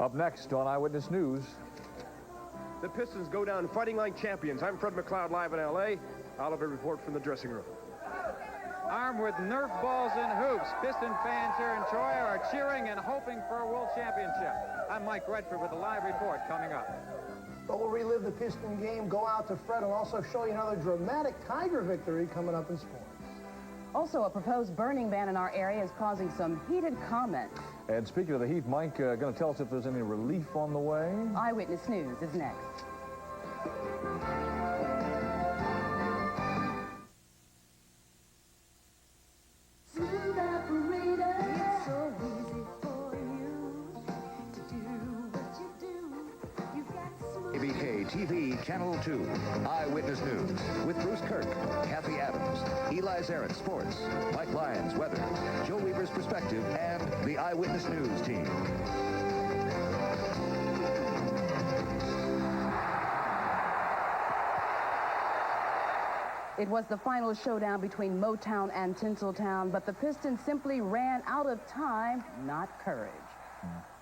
Up next on Eyewitness News. The Pistons go down fighting like champions. I'm Fred McLeod live in L.A. Oliver report from the dressing room. Armed with Nerf balls and hoops, Piston fans here in Troy are cheering and hoping for a world championship. I'm Mike Redford with a live report coming up. But we'll relive the Piston game, go out to Fred, and also show you another dramatic Tiger victory coming up in sports. Also, a proposed burning ban in our area is causing some heated comments. And speaking of the heat, Mike, going to tell us if there's any relief on the way? Eyewitness News is next. WJBK TV Channel 2, Eyewitness News, with Bruce Kirk, Kathy Adams, Eli Zaret Sports, Mike Lyons Weather, Joe Weaver's Perspective, and the Eyewitness News team. It was the final showdown between Motown and Tinseltown, but the Pistons simply ran out of time, not courage.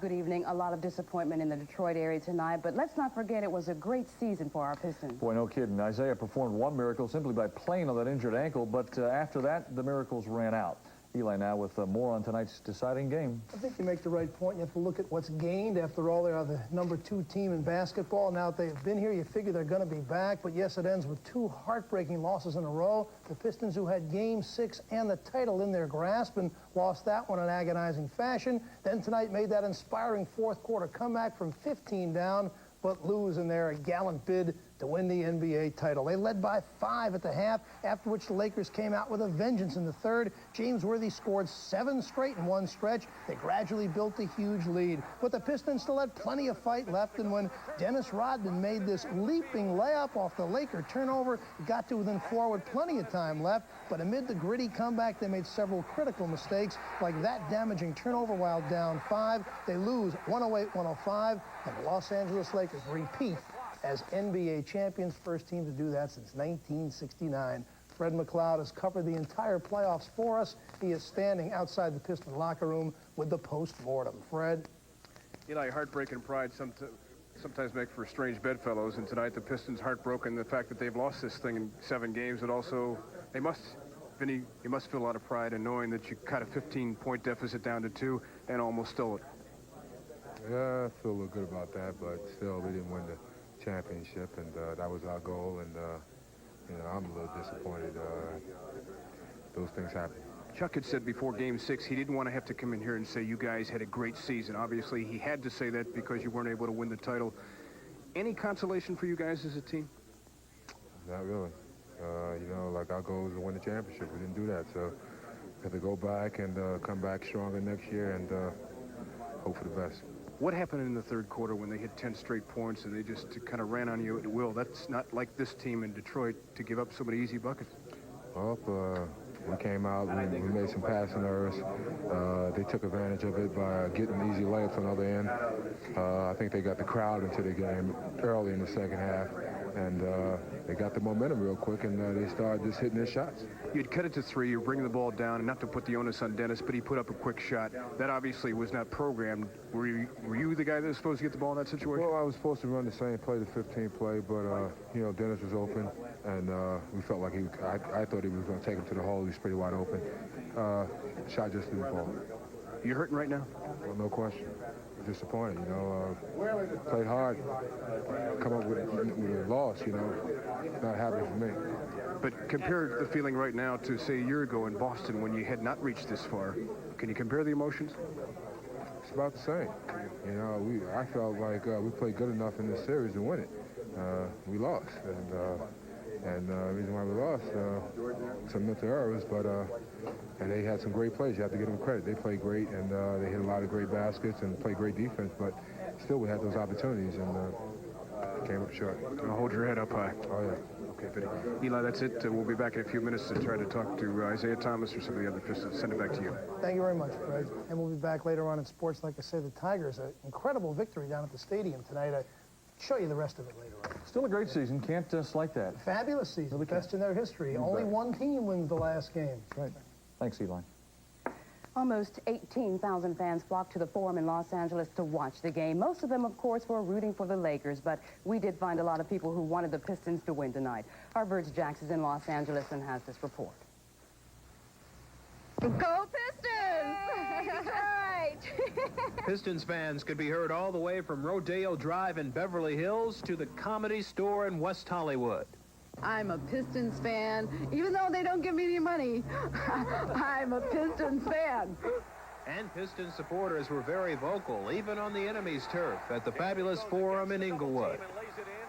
Good evening. A lot of disappointment in the Detroit area tonight, but let's not forget it was a great season for our Pistons. Boy, no kidding. Isiah performed one miracle simply by playing on that injured ankle, but after that, the miracles ran out. Eli now with more on tonight's deciding game. I think you make the right point. You have to look at what's gained. After all, they are the #2 team in basketball. Now that they've been here, you figure they're going to be back. But yes, it ends with 2 heartbreaking losses in a row. The Pistons, who had Game 6 and the title in their grasp, and lost that one in agonizing fashion. Then tonight made that inspiring fourth quarter comeback from 15 down, but lose in their gallant bid to win the NBA title. They led by 5 at the half, after which the Lakers came out with a vengeance in the third. James Worthy scored 7 straight in one stretch. They gradually built a huge lead. But the Pistons still had plenty of fight left, and when Dennis Rodman made this leaping layup off the Laker turnover, it got to within 4 with plenty of time left. But amid the gritty comeback, they made several critical mistakes, like that damaging turnover while down 5. They lose 108-105, and the Los Angeles Lakers repeat as NBA champions, first team to do that since 1969. Fred McLeod has covered the entire playoffs for us. He is standing outside the Piston locker room with the post-mortem. Fred? Eli, heartbreak and pride sometimes make for strange bedfellows, and tonight the Pistons heartbroken. The fact that they've lost this thing in 7 games, but also they must, Vinnie, you must feel a lot of pride in knowing that you cut a 15-point deficit down to 2 and almost stole it. Yeah, I feel a little good about that, but still we didn't win the championship, and that was our goal, and you know, I'm a little disappointed. Those things happen. Chuck had said before Game 6 he didn't want to have to come in here and say you guys had a great season. Obviously, he had to say that because you weren't able to win the title. Any consolation for you guys as a team? Not really. You know, like our goal was to win the championship. We didn't do that, so we have to go back and come back stronger next year and hope for the best. What happened in the third quarter when they hit 10 straight points and they just kind of ran on you at will? That's not like this team in Detroit to give up so many easy buckets. Well, we came out, we made some passing errors. They took advantage of it by getting easy layups on the other end. I think they got the crowd into the game early in the second half, and they got the momentum real quick, and they started just hitting their shots. You'd cut it to 3, you're bringing the ball down, and not to put the onus on Dennis, but he put up a quick shot. That obviously was not programmed. Were you the guy that was supposed to get the ball in that situation? Well, I was supposed to run the same play, the 15 play, but, you know, Dennis was open, and we felt like I thought he was going to take him to the hole. He was pretty wide open. Shot just didn't fall. You hurting right now? Well, no question. Disappointed, you know. Played hard. Come up with a loss, you know. Not happy for me. But compare the feeling right now to, say, a year ago in Boston when you had not reached this far. Can you compare the emotions? It's about the same. You know, I felt like we played good enough in this series to win it. We lost, and the reason why we lost, some mental errors, but and they had some great plays. You have to give them credit. They played great, and they hit a lot of great baskets and played great defense, but still we had those opportunities and came up short. Hold your head up high. Oh, yeah. Okay, Vinnie. Eli, that's it. We'll be back in a few minutes to try to talk to Isiah Thomas or some of the other Pistons. Send it back to you. Thank you very much, Fred. And we'll be back later on in sports. Like I say, the Tigers, an incredible victory down at the stadium tonight. I'll show you the rest of it later on. Still a great season. Can't slight that. Fabulous season. Best in their history. Only one team wins the last game. Right. Thanks, Eli. Almost 18,000 fans flocked to the Forum in Los Angeles to watch the game. Most of them, of course, were rooting for the Lakers, but we did find a lot of people who wanted the Pistons to win tonight. Our Verge Jax is in Los Angeles and has this report. Go Pistons! That's right. Pistons fans could be heard all the way from Rodeo Drive in Beverly Hills to the Comedy Store in West Hollywood. I'm a Pistons fan, even though they don't give me any money. I'm a Pistons fan. And Pistons supporters were very vocal, even on the enemy's turf at the fabulous Forum in Inglewood.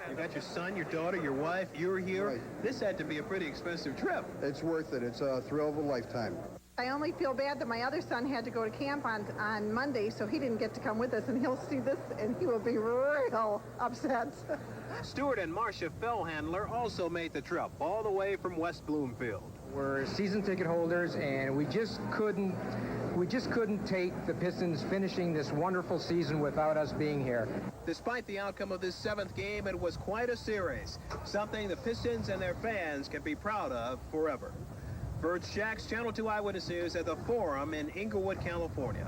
You got your son, your daughter, your wife, you're here. Right. This had to be a pretty expensive trip. It's worth it. It's a thrill of a lifetime. I only feel bad that my other son had to go to camp on Monday, so he didn't get to come with us, and he'll see this, and he will be real upset. Stuart and Marcia Fellhandler also made the trip all the way from West Bloomfield. We're season ticket holders, and we just couldn't take the Pistons finishing this wonderful season without us being here. Despite the outcome of this 7th game, it was quite a series, something the Pistons and their fans can be proud of forever. Verge Jax, Channel 2 Eyewitness News at the Forum in Inglewood, California.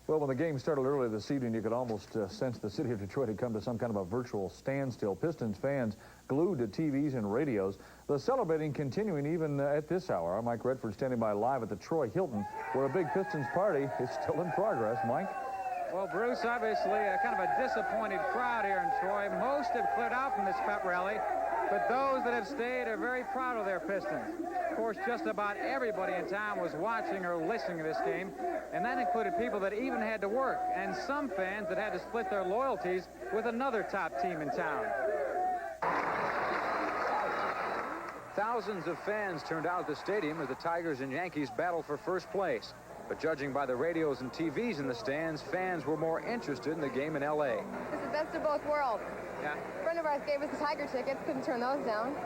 Well, when the game started earlier this evening, you could almost sense the city of Detroit had come to some kind of a virtual standstill. Pistons fans glued to TVs and radios. The celebrating continuing even at this hour. Our Mike Redford standing by live at the Troy Hilton, where a big Pistons party is still in progress. Mike? Well, Bruce, obviously kind of a disappointed crowd here in Troy. Most have cleared out from this pep rally, but those that have stayed are very proud of their Pistons. Of course, just about everybody in town was watching or listening to this game, and that included people that even had to work, and some fans that had to split their loyalties with another top team in town. Thousands of fans turned out at the stadium as the Tigers and Yankees battled for first place. But judging by the radios and TVs in the stands, fans were more interested in the game in L.A. It's the best of both worlds. Yeah. A friend of ours gave us the Tiger tickets. Couldn't turn those down.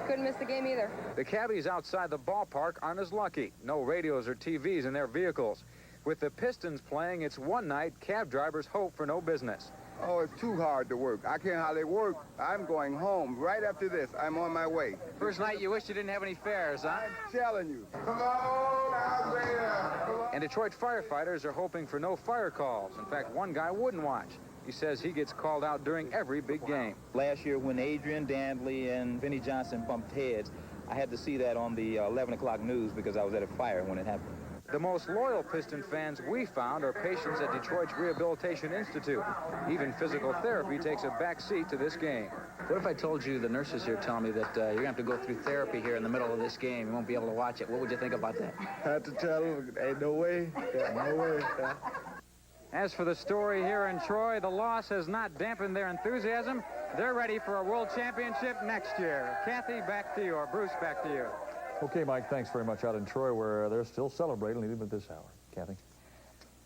Couldn't miss the game either. The cabbies outside the ballpark aren't as lucky. No radios or TVs in their vehicles. With the Pistons playing, it's one night cab drivers hope for no business. Oh, it's too hard to work. I can't hardly work. I'm going home. Right after this, I'm on my way. First night you wish you didn't have any fares, huh? I'm telling you. Come on, Isaiah. Come on. And Detroit firefighters are hoping for no fire calls. In fact, one guy wouldn't watch. He says he gets called out during every big game. Last year when Adrian Dantley and Vinnie Johnson bumped heads, I had to see that on the 11 o'clock news because I was at a fire when it happened. The most loyal Piston fans we found are patients at Detroit's Rehabilitation Institute. Even physical therapy takes a back seat to this game. What if I told you the nurses here tell me that you're going to have to go through therapy here in the middle of this game? You won't be able to watch it. What would you think about that? I had to tell them, ain't no way. No way. As for the story here in Troy, the loss has not dampened their enthusiasm. They're ready for a world championship next year. Kathy, back to you, or Bruce, back to you. Okay, Mike, thanks very much out in Troy, where they're still celebrating even at this hour. Kathy?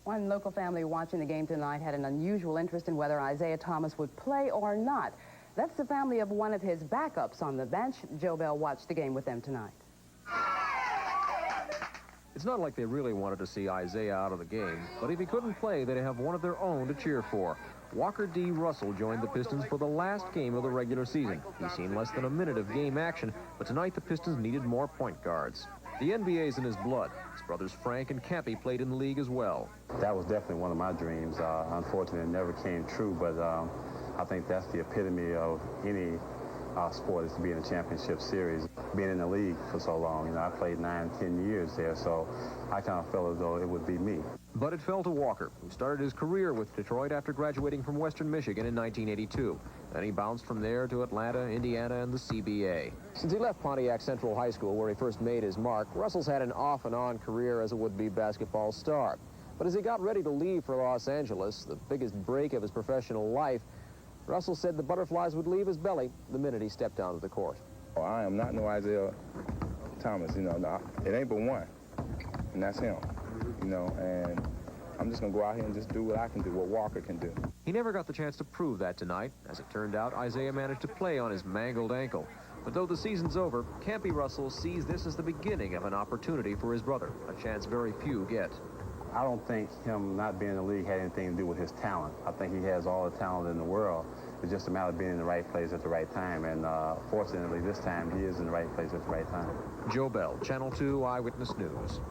One local family watching the game tonight had an unusual interest in whether Isiah Thomas would play or not. That's the family of one of his backups on the bench. Joe Bell watched the game with them tonight. It's not like they really wanted to see Isiah out of the game, but if he couldn't play, they'd have one of their own to cheer for. Walker D. Russell joined the Pistons for the last game of the regular season. He's seen less than a minute of game action, but tonight the Pistons needed more point guards. The NBA's in his blood. His brothers Frank and Cappy played in the league as well. That was definitely one of my dreams. Unfortunately, it never came true, but I think that's the epitome of any sport, is to be in a championship series. Being in the league for so long, you know, I played 9-10 years there, so I kind of felt as though it would be me. But it fell to Walker, who started his career with Detroit after graduating from Western Michigan in 1982. Then he bounced from there to Atlanta, Indiana, and the CBA. Since he left Pontiac Central High School, where he first made his mark, Russell's had an off-and-on career as a would-be basketball star. But as he got ready to leave for Los Angeles, the biggest break of his professional life, Russell said the butterflies would leave his belly the minute he stepped onto the court. Oh, I am not no Isiah Thomas, you know. No, it ain't but one, and that's him, you know, and I'm just going to go out here and just do what I can do, what Walker can do. He never got the chance to prove that tonight. As it turned out, Isiah managed to play on his mangled ankle. But though the season's over, Campy Russell sees this as the beginning of an opportunity for his brother, a chance very few get. I don't think him not being in the league had anything to do with his talent. I think he has all the talent in the world. It's just a matter of being in the right place at the right time. And fortunately, this time, he is in the right place at the right time. Joe Bell, Channel 2 Eyewitness News.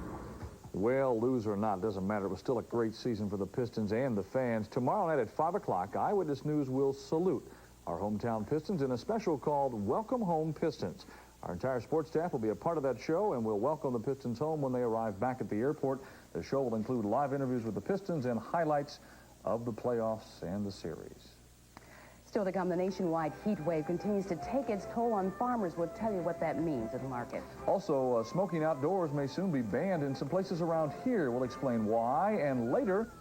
Well, lose or not, doesn't matter. It was still a great season for the Pistons and the fans. Tomorrow night at 5 o'clock, Eyewitness News will salute our hometown Pistons in a special called Welcome Home Pistons. Our entire sports staff will be a part of that show, and we'll welcome the Pistons home when they arrive back at the airport. The show will include live interviews with the Pistons and highlights of the playoffs and the series. Still to come, the nationwide heat wave continues to take its toll on farmers. We'll tell you what that means at the market. Also, smoking outdoors may soon be banned in some places around here. We'll explain why, and later...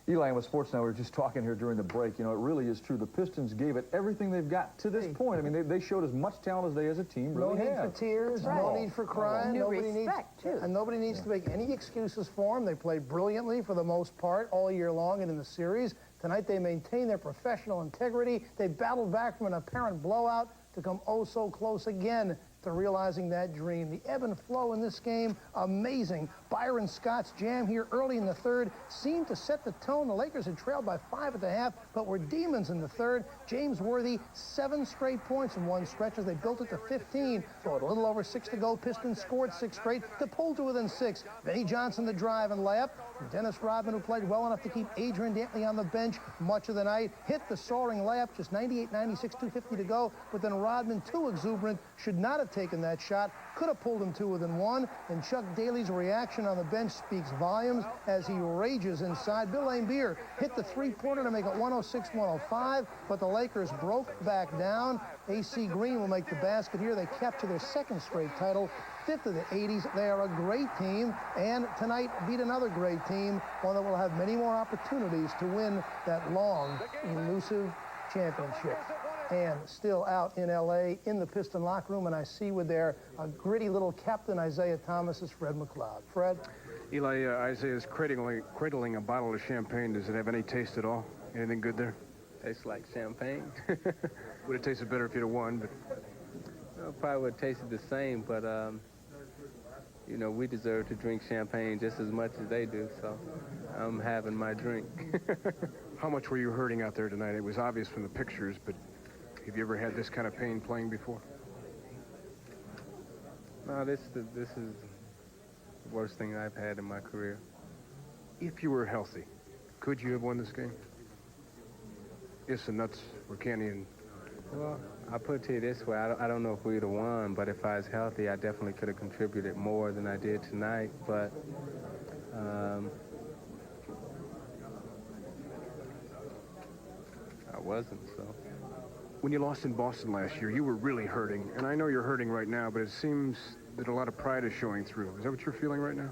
Eli, with Sports Now, we were just talking here during the break. You know, it really is true. The Pistons gave it everything they've got to this point. I mean, they showed as much talent as they as a team really have. No need for tears, no need for crying. Nobody needs to make any excuses for them. They played brilliantly for the most part all year long and in the series. Tonight they maintained their professional integrity. They battled back from an apparent blowout to come oh so close again to realizing that dream. The ebb and flow in this game, amazing. Byron Scott's jam here early in the third seemed to set the tone. The Lakers had trailed by 5 at the half, but were demons in the third. James Worthy, 7 straight points in one stretch as they built it to 15. So with a little over 6 to go, Pistons scored 6 straight to pull to within 6. Vinnie Johnson the drive and layup. Dennis Rodman, who played well enough to keep Adrian Dantley on the bench much of the night, hit the soaring layup, just 98-96, 2:50 to go. But then Rodman, too exuberant, should not have taken that shot, could have pulled him 2 within 1. And Chuck Daly's reaction on the bench speaks volumes as he rages inside. Bill Laimbeer hit the three-pointer to make it 106-105, but the Lakers broke back down. AC Green will make the basket here. They capture their 2nd straight title, 5th of the 80s. They are a great team, and tonight beat another great team, one that will have many more opportunities to win that long, elusive championship. And still out in L.A. in the Piston locker room, and I see with their gritty little captain, Isiah Thomas, is Fred McLeod. Fred? Eli, Isiah is cradling a bottle of champagne. Does it have any taste at all? Anything good there? Tastes like champagne. Would it tasted better if you'd have won? But well, probably would have tasted the same, but you know, we deserve to drink champagne just as much as they do, so I'm having my drink. How much were you hurting out there tonight? It was obvious from the pictures, but have you ever had this kind of pain playing before? No, this is the worst thing I've had in my career. If you were healthy, could you have won this game? Ifs and nuts were candy and... Well, I'll put it to you this way. I don't know if we'd have won, but if I was healthy, I definitely could have contributed more than I did tonight. But I wasn't, so. When you lost in Boston last year, you were really hurting. And I know you're hurting right now, but it seems that a lot of pride is showing through. Is that what you're feeling right now?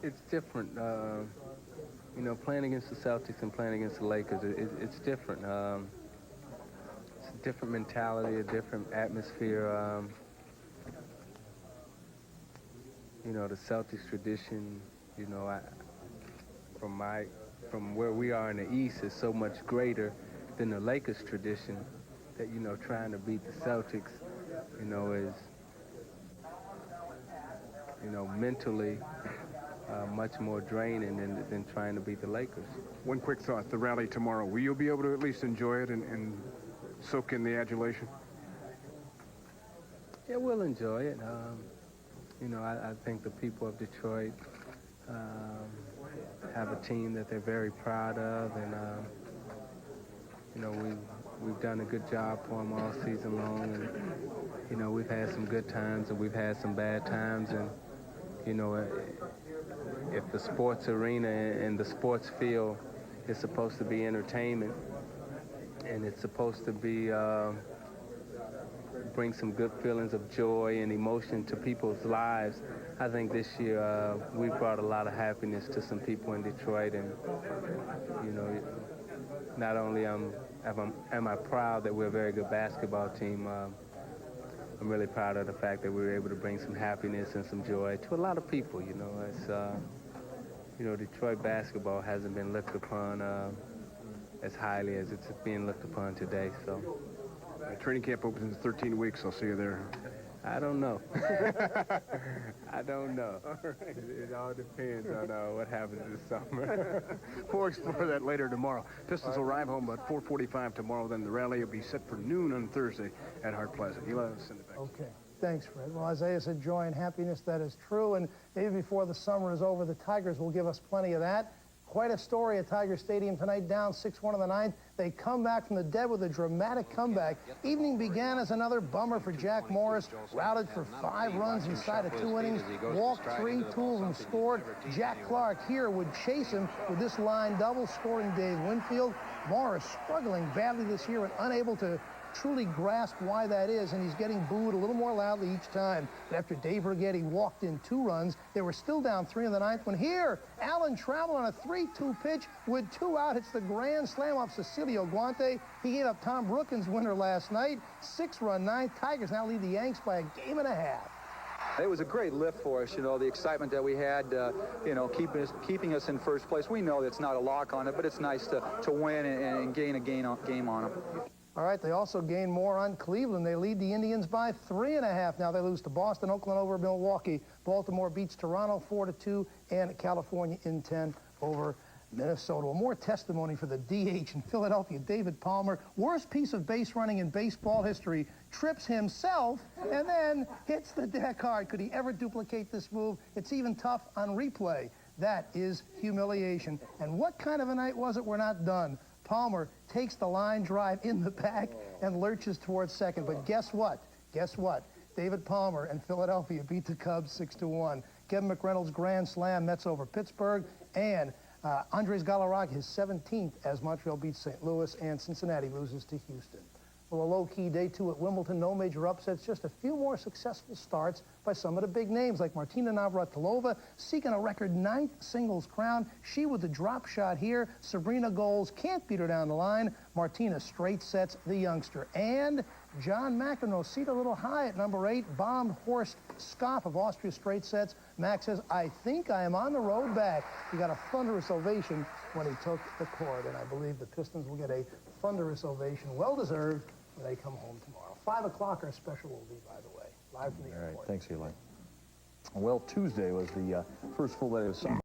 It's different. You know, playing against the Celtics and playing against the Lakers, it's different. It's a different mentality, a different atmosphere. You know, the Celtics tradition, you know, from where we are in the East is so much greater than the Lakers tradition that, you know, trying to beat the Celtics, you know, is, you know, mentally much more draining than trying to beat the Lakers. One quick thought, the rally tomorrow, will you be able to at least enjoy it and soak in the adulation? Yeah, we'll enjoy it. You know, I think the people of Detroit have a team that they're very proud of, and you know, we've done a good job for them all season long, and you know, we've had some good times and we've had some bad times, and you know, if the sports arena and the sports field is supposed to be entertainment, and it's supposed to be bring some good feelings of joy and emotion to people's lives, I think this year we brought a lot of happiness to some people in Detroit, and you know, not only am I proud that we're a very good basketball team, I'm really proud of the fact that we were able to bring some happiness and some joy to a lot of people. You know, it's you know, Detroit basketball hasn't been looked upon as highly as it's being looked upon today. So training camp opens in 13 weeks. I'll see you there. I don't know. I don't know. It all depends on what happens this summer. We'll explore that later tomorrow. Pistons will arrive home about 4:45 tomorrow. Then the rally will be set for noon on Thursday at Hart Plaza. Eli, I'll send it back. Okay. Thanks, Fred. Well, Isiah said joy and happiness. That is true. And maybe before the summer is over, the Tigers will give us plenty of that. Quite a story at Tiger Stadium tonight, down 6-1 in the ninth. They come back from the dead with a dramatic comeback. Evening began as another bummer for Jack Morris. Routed for 5 runs inside of 2 innings. Walked 3, 2 of them scored. Jack Clark here would chase him with this line double, scoring Dave Winfield. Morris struggling badly this year and unable to truly grasp why that is, and he's getting booed a little more loudly each time. But after Dave Rigetti walked in 2 runs, they were still down 3 in the ninth when here, Alan Trammell on a 3-2 pitch with 2 out. It's the grand slam off Cecilio Guante. He gave up Tom Brookins' winner last night. 6-run ninth. Tigers now lead the Yanks by a game and a half. It was a great lift for us, you know, the excitement that we had, you know, keeping us in first place. We know it's not a lock on it, but it's nice to win and gain a game on them. All right, they also gain more on Cleveland. They lead the Indians by 3.5. Now they lose to Boston, Oakland over Milwaukee. Baltimore beats Toronto 4-2, and California in 10 over Minnesota. Well, more testimony for the DH in Philadelphia. David Palmer, worst piece of base running in baseball history, trips himself and then hits the deck hard. Could he ever duplicate this move? It's even tough on replay. That is humiliation. And what kind of a night was it? We're not done. Palmer takes the line drive in the back and lurches towards second. But guess what? Guess what? David Palmer and Philadelphia beat the Cubs 6-1. Kevin McReynolds' grand slam, Mets over Pittsburgh, and Andres Galarraga, his 17th as Montreal beats St. Louis, and Cincinnati loses to Houston. Well, a low-key day 2 at Wimbledon, no major upsets, just a few more successful starts by some of the big names, like Martina Navratilova, seeking a record 9th singles crown. She with the drop shot here. Sabrina Goals can't beat her down the line. Martina straight sets the youngster. And John McEnroe, seat a little high at number 8, bombed Horst Skoff of Austria straight sets. Max says, I think I am on the road back. He got a thunderous ovation when he took the court, and I believe the Pistons will get a thunderous ovation, well-deserved, when they come home tomorrow. 5 o'clock, our special will be, by the way, live from the airport. All right, thanks, Eli. Well, Tuesday was the first full day of summer.